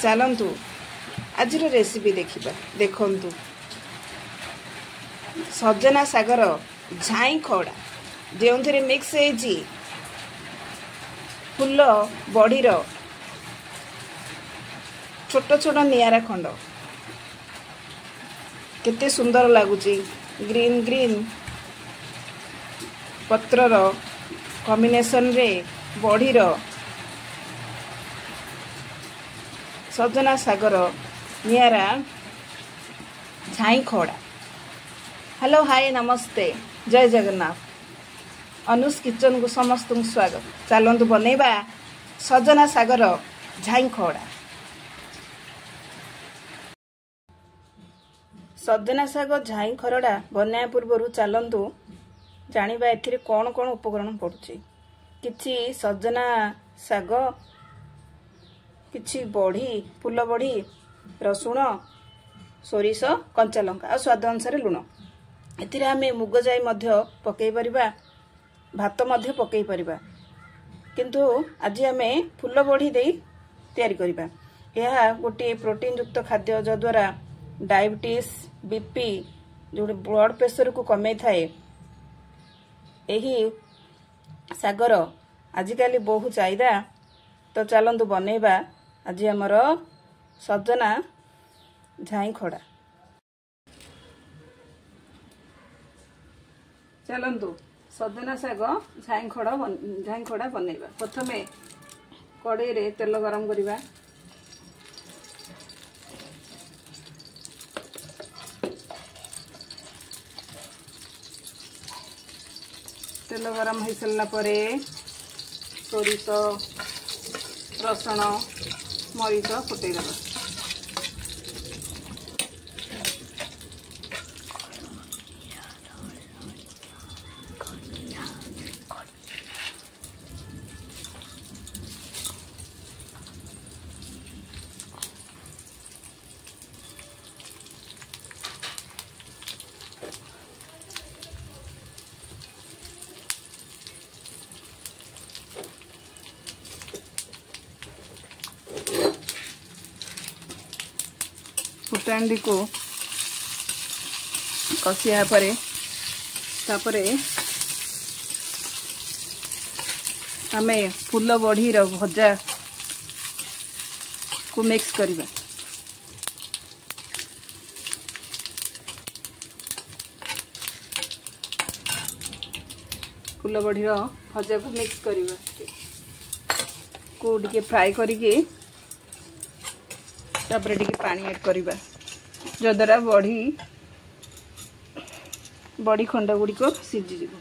चलतु आज रेसिपी देखा देखु सजना सागर झाई खड़ा जो मिक्स है फुल बड़ीर छोट छोट नियारा खंड केते सुंदर लगुच ग्रीन ग्रीन पत्रर कॉम्बिनेशन रे बड़ीर सजना सागर नियारा झाई खड़ा। हेलो हाय नमस्ते जय जगन्नाथ अनुष किचन को समस्त स्वागत। चलतु बनैबा सजना सागर झाई खड़ा। सजना साग झाई खरड़ा बनाया पूर्व चलतु जानिबा एथिरे कौन कौन उपकरण पड़ुछि। किछि सजना साग, किछि बड़ी फुल बड़ी, रसुण, सोरिष, कंचा लंका और स्वाद अनुसार लुण। एथिरे आमे मुग जाई मध्य पकई परिबा, भात मध्य पकई परिबा, किंतु आज आमे फुल बड़ी देई तैयारी करिबा। यह गोटे प्रोटीन युक्त खाद्य जद्वारा डायबिटीज, बीपी जो ब्लड प्रेशर को कमे थाए। यही सागर आजिकल बहु चाहिदा। तो चलतु बनैबा आज आमर सजना झाई खड़ा। चलतु सजना साग झाई खड़ा बनैबा। प्रथमे कड़ाई रे तेल गरम करिबा। तेल गरम हो सारा पर सोरिष, रसुण, मरीच फुटई देवा। फुटांडी को कसिया तापरे आमे फुल बड़ी भजा को मिक्स करिबा। फुल बड़ी भजा को मिक्स करिबा को टिके फ्राई करिके तापरे टिके पानी ऐड करिबा जद्वारा बड़ी खंड गुड़ी को सीझी जीव।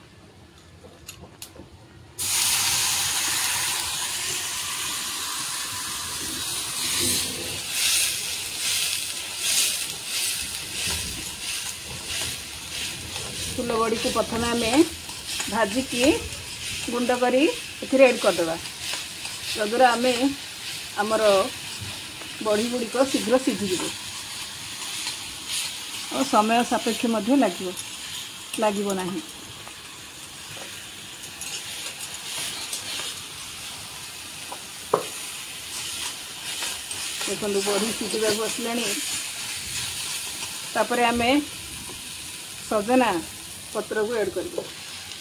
फुल बड़ी को प्रथम आम भाजिकी गुंड करी एथिरे ऐड करदेबा जद्वारा आम आमर बड़ी गुड़िक शीघ्र सीझीज और समय सापेक्ष लगिबो नाही। देखो बड़ी सीझा बसलानी। तापरे आमे सजना पत्र को ऐड कर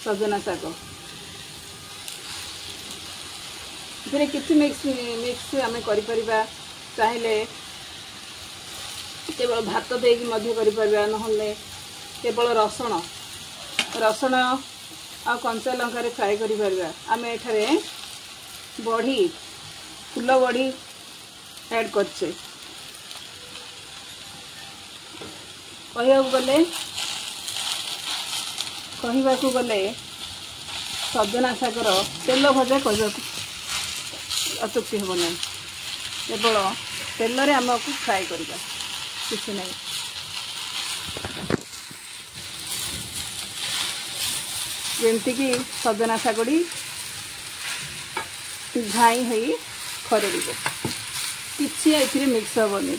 सजना साग फिर किसी मिक्स आमे करि परिबा। चाहे केवल भात देकी मध्य करि परिबा, नहले केवल रसुण आ कंचा लंका रे फ्राई करि परिबा। आमे एठारे बड़ी फुल बड़ी ऐड करछे। कहवाकू गले सजना सागर तेल भजा कहवाकू अत्युक्ति हम ना। केवल तेल रे आमको फ्राई करबा किसी नहीं। जमती कि सजना सागड़ी झाई हो खरड़ी किसी ए मिक्स हेनी।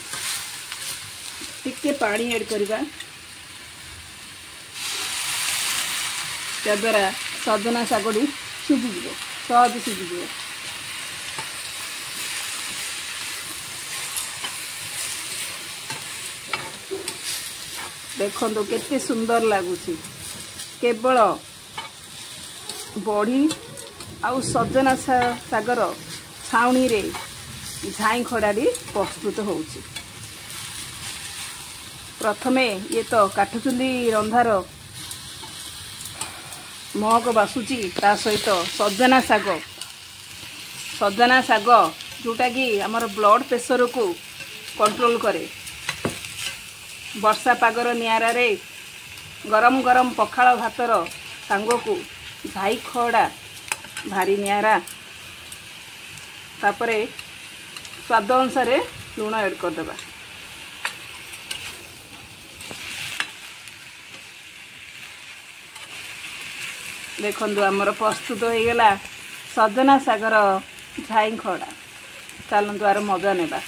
टिके पानी ऐड करबा जद्वारा सजना सागड़ी सीझीज सहज सीझीज। देखो केते सुंदर लगुच केवल बड़ी आउ सजना सागर छाउनी रे झाई खड़ाड़ी प्रस्तुत होउची। प्रथमे ये तो काठचुली रंधार महक बासुची ता सहित सजना साग जोटा कि आमर ब्लड प्रेशर को कंट्रोल करे। वर्षा पागर नियारा रे गरम गरम पखाल भातर सांग को झाई खड़ा भारी नियारा। तापरे स्वाद अनुसार लुण ऐड करदेबा। देखो आमर प्रस्तुत हो गला सजना सागर झाई खड़ा। चलतु आर मजा नेबा।